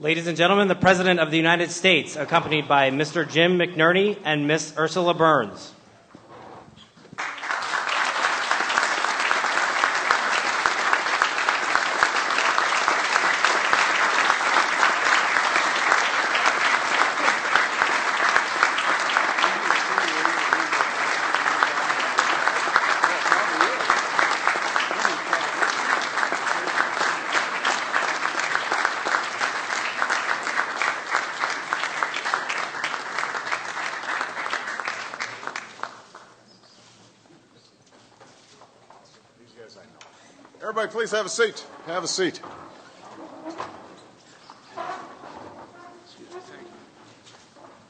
Ladies and gentlemen, the President of the United States, accompanied by Mr. Jim McNerney and Miss Ursula Burns. Everybody, please have a seat. Have a seat.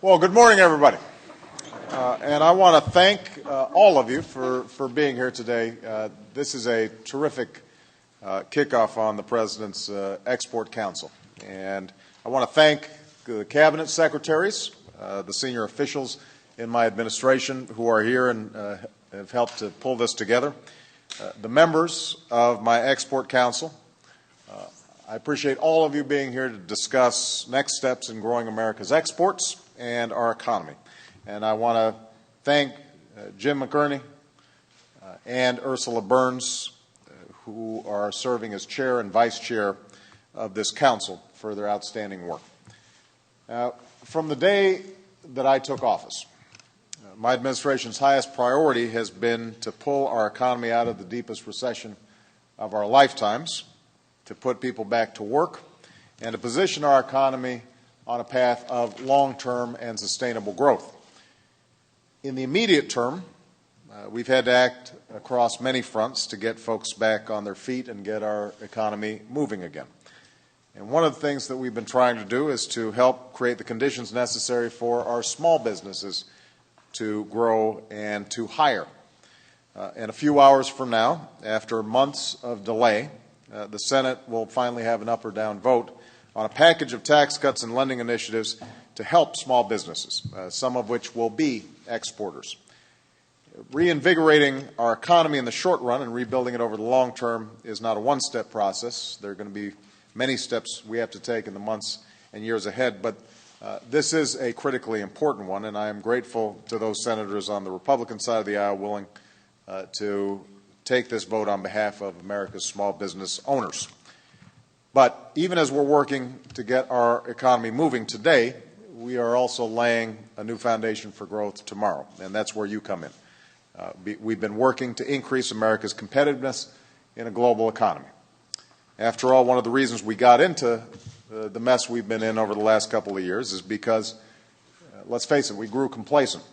Well, good morning, everybody. And I want to thank all of you for being here today. This is a terrific kickoff on the President's Export Council. And I want to thank the Cabinet Secretaries, the senior officials in my administration who are here and have helped to pull this together. The members of my Export Council, I appreciate all of you being here to discuss next steps in growing America's exports and our economy. And I want to thank Jim McNerney and Ursula Burns, who are serving as chair and vice chair of this council, for their outstanding work. From the day that I took office, my administration's highest priority has been to pull our economy out of the deepest recession of our lifetimes, to put people back to work, and to position our economy on a path of long-term and sustainable growth. In the immediate term, we've had to act across many fronts to get folks back on their feet and get our economy moving again. And one of the things that we've been trying to do is to help create the conditions necessary for our small businesses to grow and to hire. In a few hours from now, after months of delay, the Senate will finally have an up or down vote on a package of tax cuts and lending initiatives to help small businesses, some of which will be exporters. Reinvigorating our economy in the short run and rebuilding it over the long term is not a one-step process. There are going to be many steps we have to take in the months and years ahead, but this is a critically important one, and I am grateful to those senators on the Republican side of the aisle willing to take this vote on behalf of America's small business owners. But even as we're working to get our economy moving today, we are also laying a new foundation for growth tomorrow, and that's where you come in. We've been working to increase America's competitiveness in a global economy. After all, one of the reasons we got into the mess we've been in over the last couple of years is because, let's face it, we grew complacent.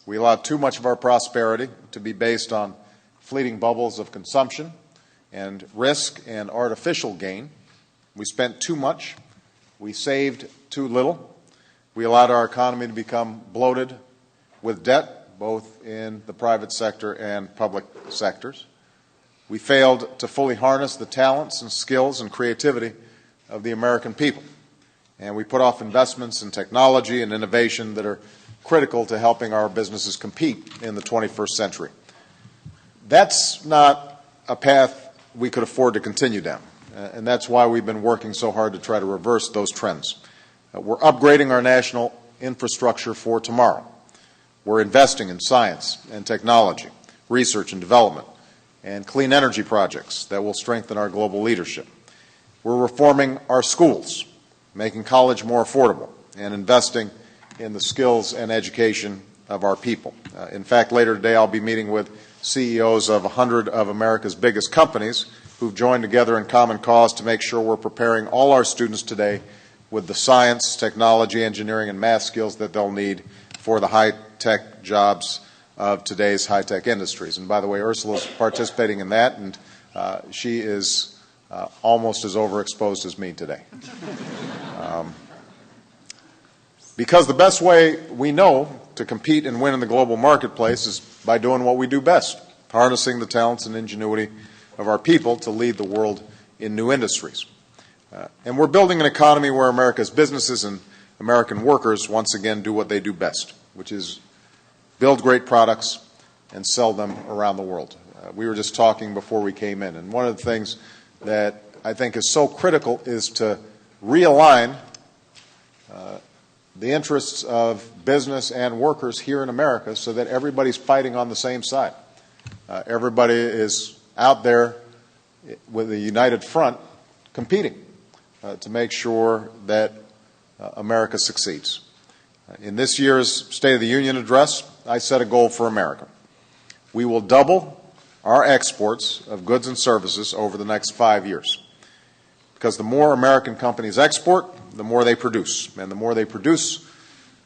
We allowed too much of our prosperity to be based on fleeting bubbles of consumption and risk and artificial gain. We spent too much. We saved too little. We allowed our economy to become bloated with debt, both in the private sector and public sectors. We failed to fully harness the talents and skills and creativity of the American people. And we put off investments in technology and innovation that are critical to helping our businesses compete in the 21st century. That's not a path we could afford to continue down. And that's why we've been working so hard to try to reverse those trends. We're upgrading our national infrastructure for tomorrow. We're investing in science and technology, research and development, and clean energy projects that will strengthen our global leadership. We're reforming our schools, making college more affordable, and investing in the skills and education of our people. In fact, later today I'll be meeting with CEOs of 100 of America's biggest companies who've joined together in common cause to make sure we're preparing all our students today with the science, technology, engineering, and math skills that they'll need for the high-tech jobs of today's high-tech industries. And by the way, Ursula's participating in that, and she is almost as overexposed as me today. Because the best way we know to compete and win in the global marketplace is by doing what we do best, harnessing the talents and ingenuity of our people to lead the world in new industries. And we're building an economy where America's businesses and American workers once again do what they do best, which is build great products and sell them around the world. We were just talking before we came in, and one of the things that I think is so critical is to realign the interests of business and workers here in America so that everybody's fighting on the same side. Everybody is out there with a united front competing to make sure that America succeeds. In this year's State of the Union address, I set a goal for America. We will double our exports of goods and services over the next 5 years. Because the more American companies export, the more they produce. And the more they produce,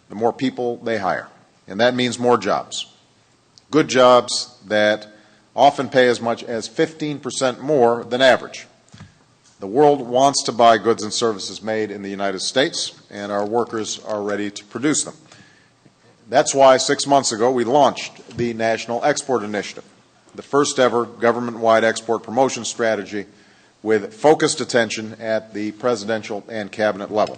the more people they hire. And that means more jobs. Good jobs that often pay as much as 15% more than average. The world wants to buy goods and services made in the United States, and our workers are ready to produce them. That's why 6 months ago we launched the National Export Initiative, the first ever government-wide export promotion strategy with focused attention at the presidential and cabinet level.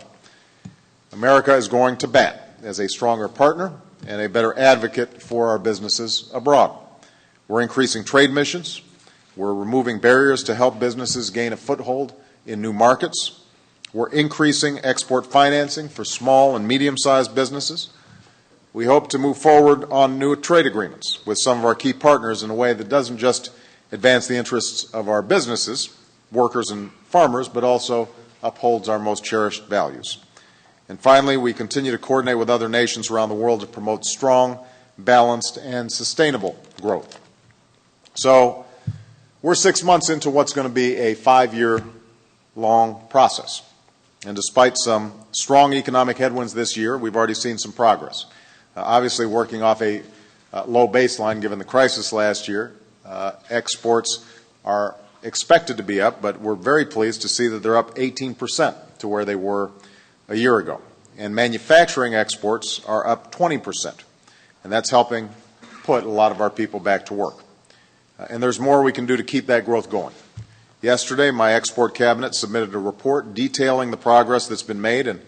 America is going to bat as a stronger partner and a better advocate for our businesses abroad. We're increasing trade missions. We're removing barriers to help businesses gain a foothold in new markets. We're increasing export financing for small and medium-sized businesses. We hope to move forward on new trade agreements with some of our key partners in a way that doesn't just advance the interests of our businesses, workers and farmers, but also upholds our most cherished values. And finally, we continue to coordinate with other nations around the world to promote strong, balanced, and sustainable growth. So we're 6 months into what's going to be a 5-year-long process. And despite some strong economic headwinds this year, we've already seen some progress. Obviously, working off a low baseline given the crisis last year, exports are expected to be up, but we're very pleased to see that they're up 18% to where they were a year ago. And manufacturing exports are up 20%, and that's helping put a lot of our people back to work. And there's more we can do to keep that growth going. Yesterday, my export cabinet submitted a report detailing the progress that's been made and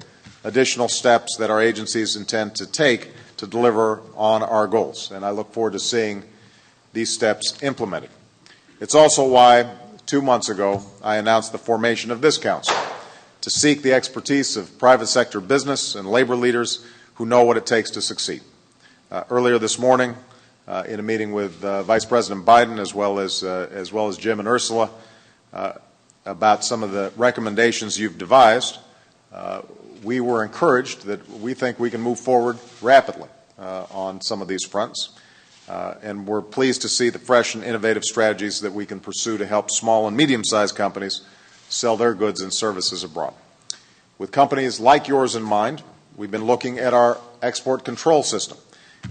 additional steps that our agencies intend to take to deliver on our goals. And I look forward to seeing these steps implemented. It's also why 2 months ago I announced the formation of this council to seek the expertise of private sector business and labor leaders who know what it takes to succeed. Earlier this morning, in a meeting with Vice President Biden as well as Jim and Ursula about some of the recommendations you've devised, we were encouraged that we think we can move forward rapidly on some of these fronts. And we're pleased to see the fresh and innovative strategies that we can pursue to help small and medium-sized companies sell their goods and services abroad. With companies like yours in mind, we've been looking at our export control system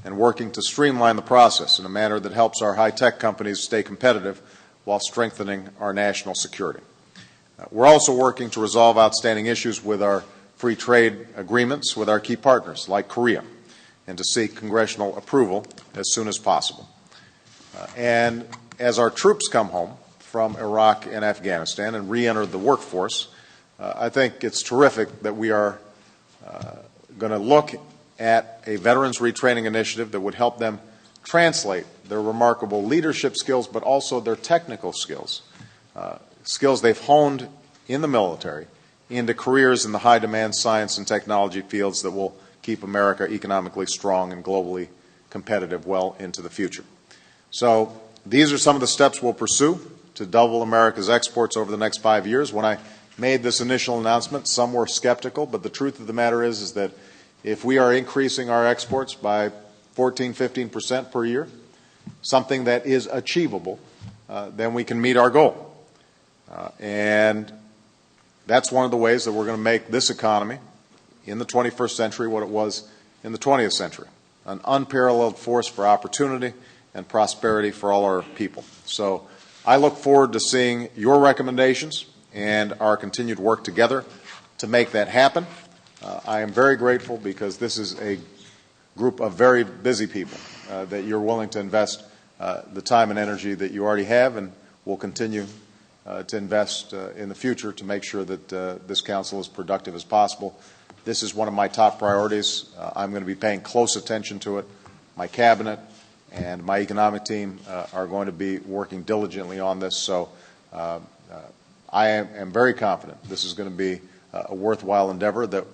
and working to streamline the process in a manner that helps our high-tech companies stay competitive while strengthening our national security. We're also working to resolve outstanding issues with our free trade agreements with our key partners, like Korea, and to seek congressional approval as soon as possible. And as our troops come home from Iraq and Afghanistan and re-enter the workforce, I think it's terrific that we are going to look at a veterans retraining initiative that would help them translate their remarkable leadership skills, but also their technical skills, skills they've honed in the military, into careers in the high-demand science and technology fields that will keep America economically strong and globally competitive well into the future. So these are some of the steps we'll pursue to double America's exports over the next 5 years. When I made this initial announcement, some were skeptical, but the truth of the matter is that if we are increasing our exports by 14-15% per year, something that is achievable, then we can meet our goal. And that's one of the ways that we're going to make this economy in the 21st century what it was in the 20th century, an unparalleled force for opportunity and prosperity for all our people. So I look forward to seeing your recommendations and our continued work together to make that happen. I am very grateful because this is a group of very busy people that you're willing to invest the time and energy that you already have and will continue to invest in the future to make sure that this council is productive as possible. This is one of my top priorities. I'm going to be paying close attention to it. My cabinet and my economic team are going to be working diligently on this. So I am very confident this is going to be a worthwhile endeavor that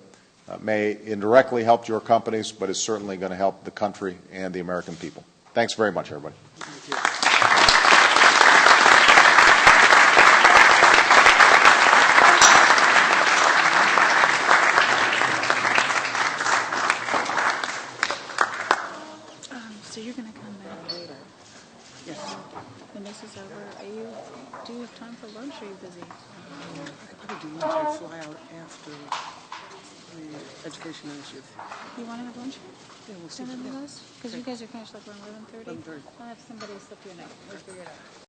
may indirectly help your companies, but is certainly going to help the country and the American people. Thanks very much, everybody. So you're going to come back later? Yes. When this is over, do you have time for lunch, or are you busy? I could probably do lunch and fly out after the education initiative. You want to have lunch? Yeah, we'll see. Send it to Yeah. us? Because you guys are finished like around 11:30? 11:30. I'll have somebody slip you a note. We'll figure it out.